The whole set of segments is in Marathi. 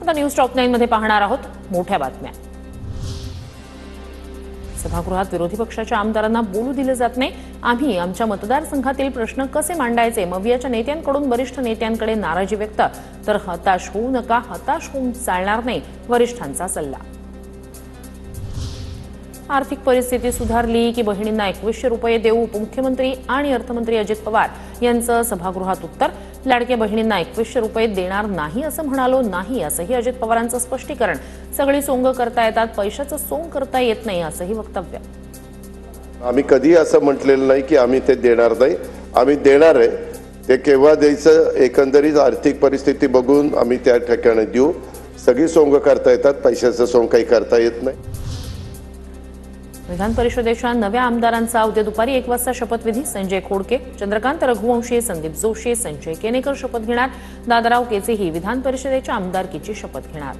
आता न्यूज टॉप 9 मध्ये पाहणार आहोत मोठ्या बातम्या। सभागृहात विरोधी पक्षाच्या आमदारांना बोलू दिले जात नाही। आम्ही आमच्या मतदारसंघातील प्रश्न कसे मांडायचे, मवियाच्या नेत्यांकडून वरिष्ठ नेत्यांकडे नाराजी व्यक्त। तर हताश होऊ नका, हताश होऊन चालणार नाही, वरिष्ठांचा सल्ला। आर्थिक परिस्थिती सुधारली की बहिणींना 2100 रुपये देऊ, उपमुख्यमंत्री आणि अर्थमंत्री अजित पवार यांचं सभागृहात उत्तर। लाडक्या बहिणींना 2100 रुपये देणार नाही असं म्हणालो नाही, असंही अजित पवारांचं स्पष्टीकरण। सगळी सोंग करता येतात, पैशाचं सोंग करता येत नाही, असंही वक्तव्य। आम्ही कधी असं म्हटलेलं नाही की आम्ही ते देणार नाही, आम्ही देणार आहे। ते केव्हा द्यायचं, एकंदरीत आर्थिक परिस्थिती बघून आम्ही त्या ठिकाणी देऊ। सगळी सोंग करता येतात, पैशाचं सोंग काही करता येत नाही। विधान परिषदेच्या नव्या आमदारांचा उद्या दुपारी 1 वाजता शपथविधी। संजय खोडके, चंद्रकांत रघुवंशी, संदीप जोशी, संजय केनेकर शपथ घेणार। दादाराव केचेही विधान परिषदेच्या आमदारकीची शपथ घेणार।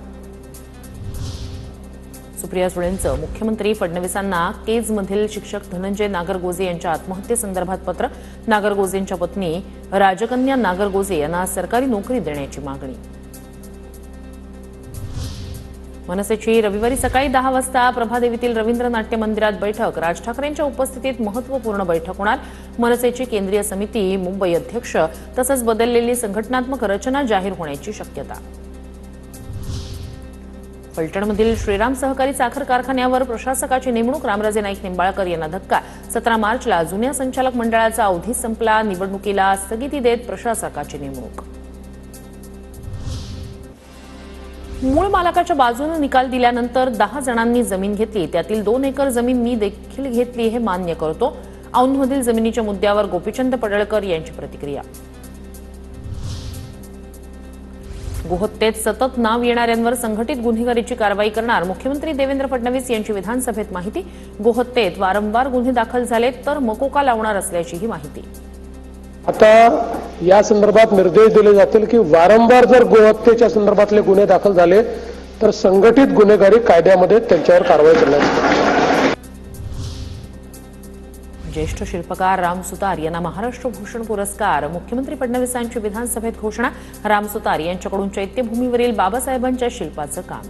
सुप्रिया सुळेंचं मुख्यमंत्री फडणवीसांना केजमधील शिक्षक धनंजय नागरगोजे यांच्या आत्महत्येसंदर्भात पत्र। नागरगोजेंच्या पत्नी राजकन्या नागरगोजे यांना सरकारी नोकरी देण्याची मागणी। मनसेची रविवारी सकाळी 10 वाजता प्रभादेवीतील रवींद्र नाट्य मंदिरात बैठक। राज ठाकरेंच्या उपस्थितीत महत्त्वपूर्ण बैठक होणार। मनसेची केंद्रीय समिती, मुंबई अध्यक्ष तसंच बदललेली संघटनात्मक रचना जाहीर होण्याची शक्यता। फलटणमधील श्रीराम सहकारी साखर कारखान्यावर प्रशासकाची नेमणूक। रामराजे नाईक निंबाळकर यांना धक्का। 17 मार्चला जुन्या संचालक मंडळाचा अवधी संपला, निवडणुकीला स्थगिती देत प्रशासकाची नेमणूक। मूळ मालकाच्या बाजूने निकाल दिल्यानंतर 10 जणांनी जमीन घेतली, त्यातील 2 एकर जमीन मी देखील घेतली हे मान्य करतो। औंधमधील जमिनीच्या मुद्द्यावर गोपीचंद पडळकर यांची प्रतिक्रिया। गोहत्येत सतत नाव येणाऱ्यांवर संघटित गुन्हेगारीची कारवाई करणार, मुख्यमंत्री देवेंद्र फडणवीस यांची विधानसभेत माहिती। गोहत्येत वारंवार गुन्हे दाखल झालेत तर मकोका लावणार असल्याचीही माहिती। आता या संदर्भात निर्देश दिले जातील की वारंवार जर गोहत्येच्या संदर्भातले गुन्हे दाखल झाले तर संघटित गुन्हेगारी कायद्यामध्ये त्यांच्यावर कारवाई करण्यात। ज्येष्ठ शिल्पकार राम सुतार यांना महाराष्ट्र भूषण पुरस्कार। मुख्यमंत्री फडणवीसांची विधानसभेत घोषणा। राम सुतार यांच्याकडून चैत्यभूमीवरील बाबासाहेबांच्या शिल्पाचं काम।